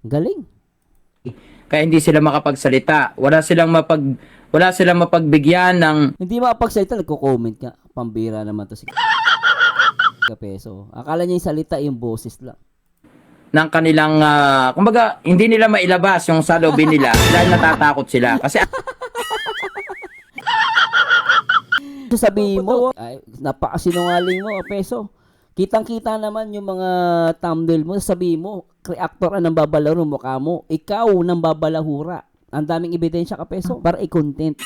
Galing. Kaya hindi sila makapagsalita. Wala silang mapagbigyan ng Hindi makapagsalita, nagko-comment ka. Pambira naman to si Kapeso. Akala niya yung salita, yung boses lang. kanilang kumbaga hindi nila mailabas yung saloobin nila dahil natatakot sila. Kasi Sabihin mo, ay, napakasinungaling mo, Kapeso. Kitang-kita naman yung mga thumbnail mo, sabihin mo, reactor ang babalaro mukha mo. Ikaw nang babalahura. Ang daming ebidensya, Kapeso, para i-content.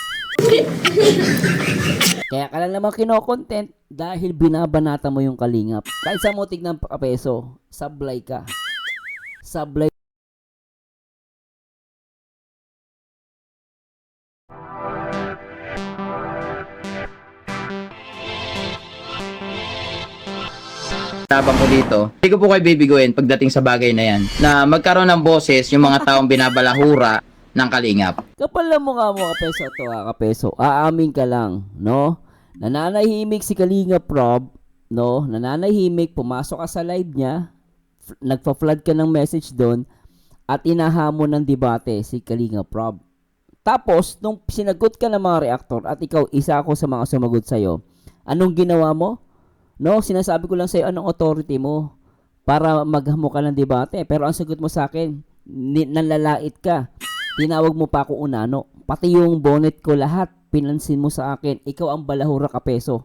Kaya ka lang naman kino-content dahil binabanata mo yung kalingap. Kahit sa mo tignan pa, Kapeso, sablay ka. Sablay. tabang ko dito, hindi ko po kayo bibiguin pagdating sa bagay na yan, na magkaroon ng boses yung mga taong binabalahura ng kalingap. Kapal na mukha mo, Kapeso, to Kapeso. Aamin ka lang, no? Nananahimik si Kalinga Prob, no? Nananahimik, pumasok ka sa live niya, nagpa-flood ka ng message doon, at inahamon ng debate si Kalinga Prob. Tapos, nung sinagot ka ng mga reactor, at ikaw, isa ako sa mga sumagot sa'yo, anong ginawa mo? No, sinasabi ko lang sa'yo, anong authority mo para maghamo ka ng debate. Pero ang sagot mo sa akin, nanlalait ka. Tinawag mo pa ako unano. Pati yung bonnet ko lahat, pinansin mo sa akin. Ikaw ang balahura, Kapeso.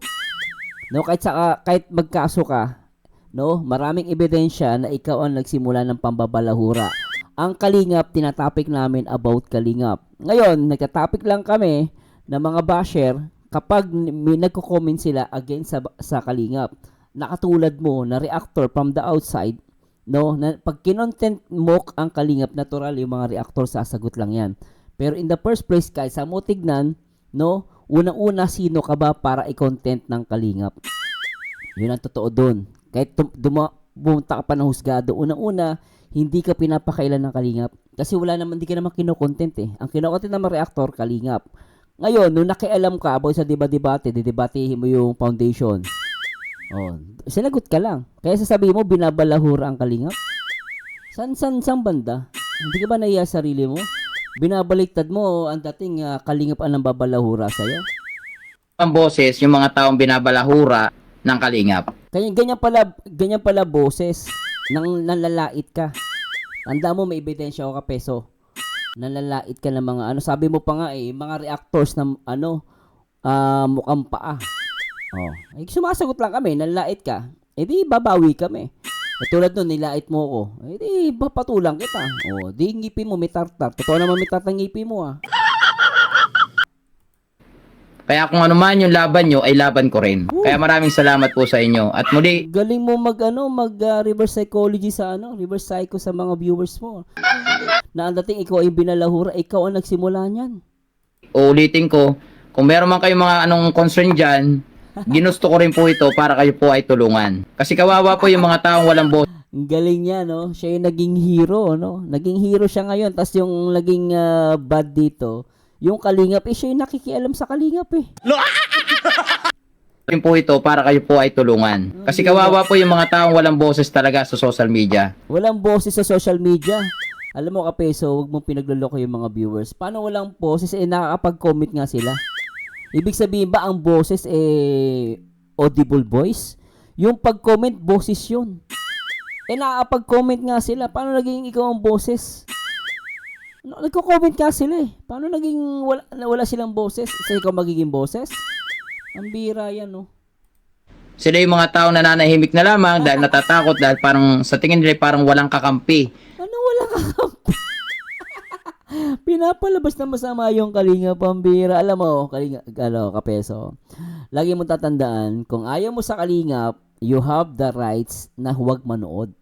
No, kahit magkaso ka, no, maraming ebidensya na ikaw ang nagsimula ng pambabalahura. Ang kalingap, tinatopic namin about kalingap. Ngayon, nagka-topic lang kami ng mga basher kapag may nagko-comment sila against sa kalingap. Nakatulad mo na reactor from the outside, no, na pag kinontent mo ang kalingap, natural yung mga reactor sasagot lang yan. Pero in the first place, kahit sa mo tignan, no, unang-una, sino ka ba para i-content ng kalingap? Yun ang totoo dun. Kahit bumunta ka pa ng husgado, unang-una, hindi ka pinapakailan ng kalingap. Kasi hindi ka naman kinokontent eh. Ang kinokontent ng mga reactor, kalingap. Ngayon, nung nakialam ka about sa debate, didebatehin mo yung foundation. Oh, sinagot ka lang. Kaya sasabihin mo, binabalahura ang kalingap. San banda? Hindi ka ba nahiya sa sarili mo? Binabaliktad mo ang dating kalingap ang babalahura sa'yo. Ang boses yung mga taong binabalahura ng kalingap. Kaya ganyan pala boses nang nanlalait ka. Tanda mo, may ebidensya ako, Kapeso. Nanlalait ka ng mga sabi mo pa nga mga reactors na mukhang paa. Oh, sumasagot lang kami, nanlalait ka. Di babawi kami. Tulad nun, nilait mo ako. Di papatulang kita. Oh, di ngipin mo may tartar. Totoo naman may tartar ngipin mo Kaya kung ano man yung laban nyo, ay laban ko rin. Kaya maraming salamat po sa inyo. At muli, galing mo mag reverse psychology reverse psycho sa mga viewers mo. Na ang dating ikaw ay binalahura, ikaw ang nagsimula niyan. uulitin ko, kung meron man kayong mga concern dyan, ginusto ko rin po ito para kayo po ay tulungan. Kasi kawawa po yung mga taong walang boses. Ang galing niya, no? Siya yung naging hero, no? Naging hero siya ngayon. Tapos yung naging bad dito, yung kalingap, siya yung nakikialam sa kalingap Rin po ito para kayo po ay tulungan. Kasi kawawa po yung mga taong walang boses talaga sa social media. Walang boses sa social media. Alam mo, Kapeso, huwag mong pinagluloko yung mga viewers. Paano walang boses? Nakakapag-comment nga sila. Ibig sabihin ba ang boses audible voice? Yung pag-comment, boses yun. Nakakapag-comment nga sila. Paano naging ikaw ang boses? Nagko-comment nga sila Paano naging wala silang boses? Sa ikaw magiging boses? Ang bira yan, no? Sila yung mga taong nananahimik na lamang dahil natatakot dahil parang sa tingin nila parang walang kakampi. Ano wala kakampi? Pinapalabas na masama yung kalinga, pambira. Alam mo, Kapeso. Lagi mo tatandaan, kung ayaw mo sa kalingap, you have the rights na huwag manood.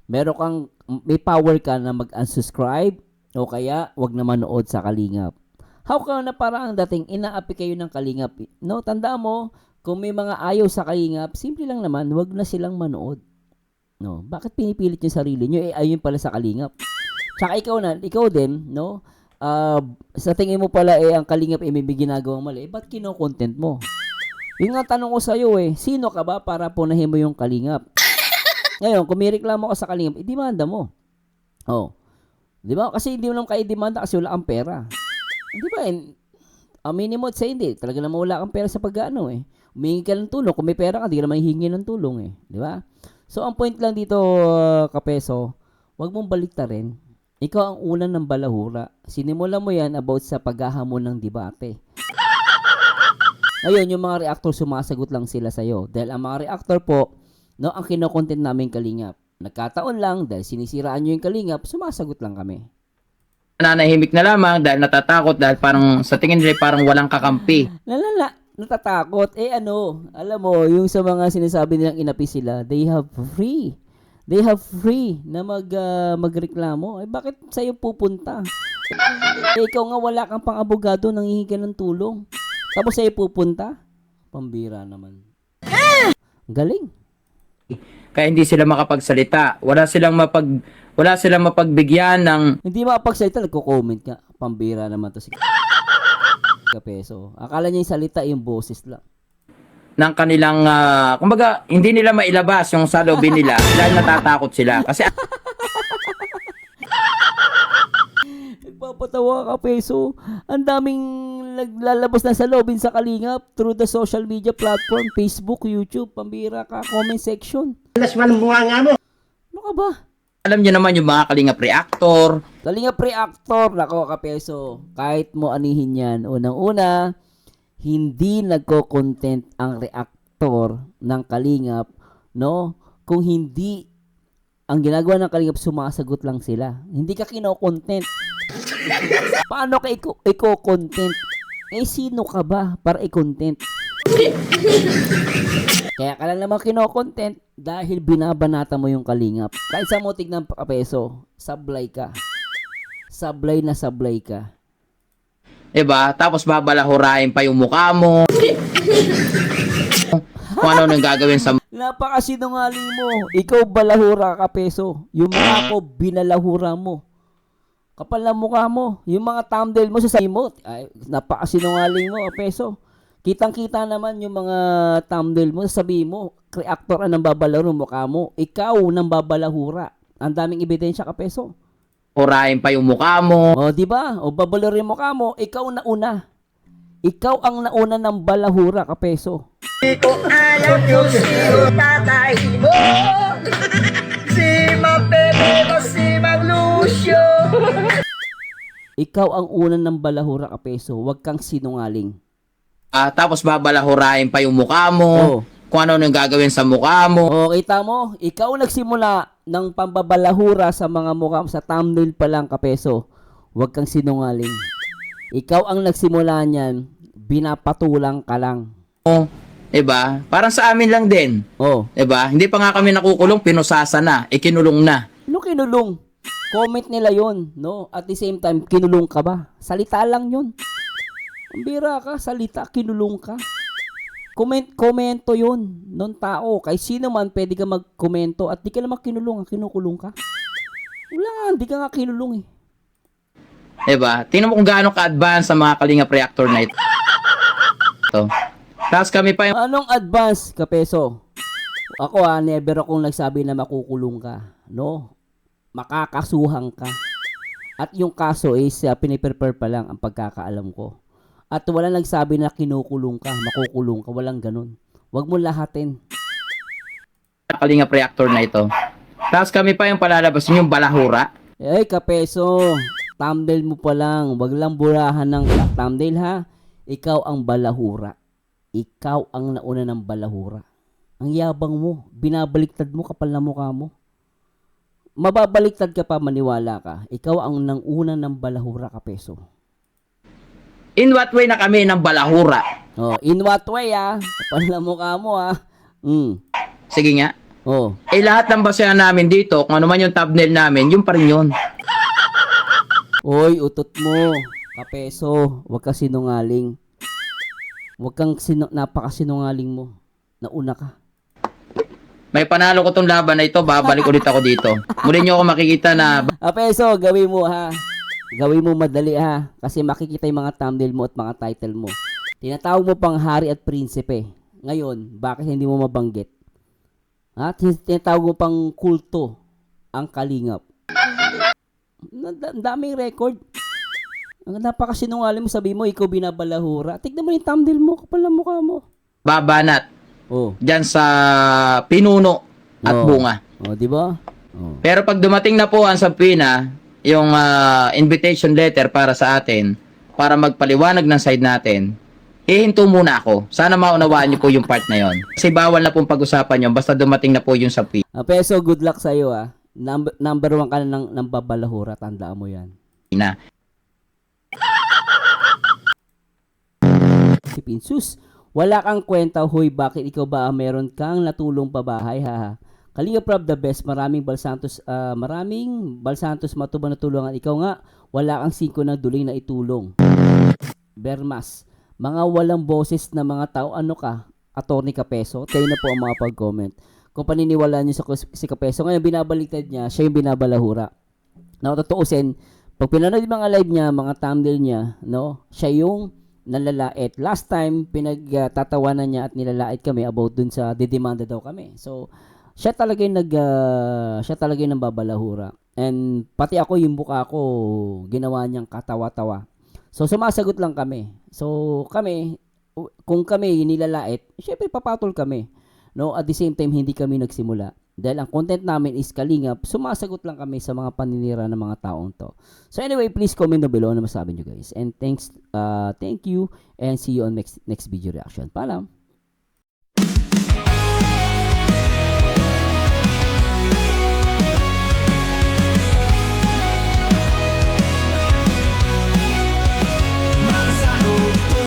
May power ka na mag-unsubscribe o kaya huwag na manood sa kalingap. How ka na parang dating inaapi kayo ng kalingap? No, tanda mo, kung may mga ayaw sa kalingap, simple lang naman, huwag na silang manood. No, bakit pinipilit yung sarili nyo? Ayun pala sa kalingap. Tsaka ikaw din, no? Sa tingin mo pala ang kalingap may ginagawang mali. Ba't kino-content mo? Yung nga tanong ko sa'yo sino ka ba para punahin mo yung kalingap? Ngayon, kung may reklamo ka sa kalingap, idemanda mo. Oh. Di ba? Kasi hindi mo naman kaya demanda kasi wala kang pera. Di ba? Aminin mo at sa hindi. Talaga naman wala kang pera sa pag-ano eh. Humingi ka ng tulong. Kung may pera ka, di ka naman hihingi ng tulong eh. Di ba? So, ang point lang dito, Kapeso, wag mong baliktarin. Ikaw ang una ng balahura. Sinimulan mo yan about sa paghahamon ng debate. Ngayon, yung mga reactor sumasagot lang sila sa'yo. Dahil ang mga reactor po, no, ang kinokontent namin Kalingap. Nagkataon lang, dahil sinisiraan nyo yung Kalingap, sumasagot lang kami. Nananahimik na lamang dahil natatakot dahil parang sa tingin nila parang walang kakampi. Natatakot. Alam mo, yung sa mga sinasabi nilang inapi sila, they have free na magreklamo. Bakit sa'yo pupunta? Ikaw nga wala kang pang-abogado nang hihingi ng tulong. Tapos sa'yo pupunta? Pambira naman. Galing. Kaya hindi sila makapagsalita. Wala silang mapagbigyan ng Hindi makapagsalita, nagko-comment ka. Pambira naman to si Kapeso. Akala niya yung salita, yung boses lang. ng kanilang kumbaga hindi nila mailabas yung saloobin nila dahil natatakot sila kasi Nagpapatawa ka, Peso. Ang daming naglalabas na salobin sa Kalingap through the social media platform, Facebook, YouTube, pambira ka, comment section. Ano ka ba? alam niyo naman yung mga Kalingap reactor. Kalingap reactor, nako Kapeso. Kahit mo anihin yan, unang-una, hindi nagko-content ang reactor ng Kalingap, no? Kung hindi, ang ginagawa ng Kalingap, sumasagot lang sila. Hindi ka kino-content. Paano ka i-content? Sino ka ba para i-content? Kaya ka lang naman kino-content dahil binabanata mo yung Kalingap. Kahit sa mo tignan pa Peso, sablay ka. Sablay na sablay ka. Diba? Tapos babalahurain pa yung mukha mo. Kung ano nang gagawin sa Napakasinungaling mo. Ikaw balahura ka, Peso. Yung mukha ko, binalahura mo. Kapal na mukha mo. Yung mga thumbnail mo, sasabihin mo, ay, napakasinungaling mo, Peso. Kitang-kita naman yung mga thumbnail mo, sasabihin mo, reactor ang babalahura mukha mo. Ikaw nang babalahura. Ang daming ebidensya ka, Peso. hurain pa yung mukha mo. O, di ba? O, babalahurin mo ka mo, ikaw na una. Ikaw ang nauna ng balahura, Kapeso. Di ko alam kung sino tatay mo. Si Mang Bebe o si Mang Lucio. Ikaw ang una ng balahura, Kapeso. Huwag kang sinungaling. Tapos babalahurain pa yung mukha mo. Oh. Kung ano nang gagawin sa mukha mo. O, kita mo, ikaw nagsimula ng pambabalahura sa mga mukha mo, sa thumbnail pa lang, Kapeso. Huwag kang sinungaling. Ikaw ang nagsimula niyan, binapatulang ka lang. Diba? Parang sa amin lang din. Oh, Diba? Hindi pa nga kami nakukulong, pinusasa na. Ikinulong na. ano kinulong? Comment nila yon, no? At the same time, kinulong ka ba? Salita lang yun. Ang bira ka, salita, kinulong ka. Komento yun, non tao. Kay sino man pwede ka magkomento at di ka naman kinulong, kinukulong ka. Wala nga, di ka nga kinulong eh. Diba? Tingnan mo kung gaano ka-advance sa mga Kalingap reactor na ito. Tapos kami pa yung Anong advance, Kapeso? Ako never akong nagsabi na makukulong ka. No? Makakasuhan ka. At yung kaso is piniprepare pa lang ang pagkakaalam ko. At wala nagsabi na kinukulong ka, makukulong ka. Walang ganun. Huwag mo lahatin. Kalingap reactor na ito. Tapos kami pa yung palalabas yung balahura. Kapeso, thumbnail mo pa lang. Huwag lang burahan ng thumbnail ha. Ikaw ang balahura. Ikaw ang nauna ng balahura. Ang yabang mo. Binabaliktad mo, kapal na mukha mo. Mababaliktad ka pa, maniwala ka. Ikaw ang nanguna ng balahura, Kapeso. In what way na kami ng balahura? Oh, in what way kapal na mukha mo Sige nga. Oh. Lahat ng basehan namin dito, kung ano man yung thumbnail namin, yung pa rin yun. Oy, utot mo. Kapeso, huwag ka sinungaling. Huwag kang napakasinungaling mo. Nauna ka. May panalo ko tong laban na ito, babalik ulit ako dito. Muli nyo ako makikita na Kapeso, gawin mo ha. Gawin mo madali ha. Kasi makikita yung mga thumbnail mo at mga title mo. Tinatawag mo pang hari at prinsipe. Ngayon, bakit hindi mo mabanggit? Tinatawag mo pang kulto ang Kalingap. Ang daming record. Ang napakasinungaling mo, sabi mo, ikaw binabalahura. Tignan mo yung thumbnail mo, kapal na mukha mo. Babanat Oh. dyan sa pinuno at Oo. bunga. Oh, di ba? Oh. Pero pag dumating na po ang sampina, yung invitation letter para sa atin, para magpaliwanag ng side natin, hihinto muna ako. Sana maunawaan niyo po yung part na yon. Kasi bawal na pong pag-usapan yun, basta dumating na po yung sampina. Peso, good luck sa'yo ah. Number 1 ka na ng babalahura, tandaan mo yan. Si Pinsus, wala kang kwenta, hoy, bakit ikaw ba meron kang natulong pabahay, haha. Kalinga Prab, the best. Maraming Balsantos matubang natulungan. Ikaw nga, wala kang 5 na duling na itulong. Bermas, mga walang boses na mga tao, ano ka? Attorney Kapeso? Kayo na po ang mga pag-comment. Kung paniniwalaan niyo si Kapeso, ngayon binabaliktad niya, siya yung binabalahura. Na totoosin, pag pinanood yung mga live niya, mga thumbnail niya, no, siya yung nalalait. Last time, pinagtatawanan niya at nilalait kami about dun sa didemanda daw kami. So, siya talaga yung siya talaga yung nambabalahura. And pati ako, yung buka ko, ginawa niyang katawa-tawa. So, sumasagot lang kami. So, kami, kung kami nilalait, syempre papatol kami. No, at the same time, hindi kami nagsimula. Dahil ang content namin is kalingap, sumasagot lang kami sa mga paninira ng mga taong to. So anyway, please comment down below na masabi nyo guys. And thank you and see you on next video reaction. Paalam!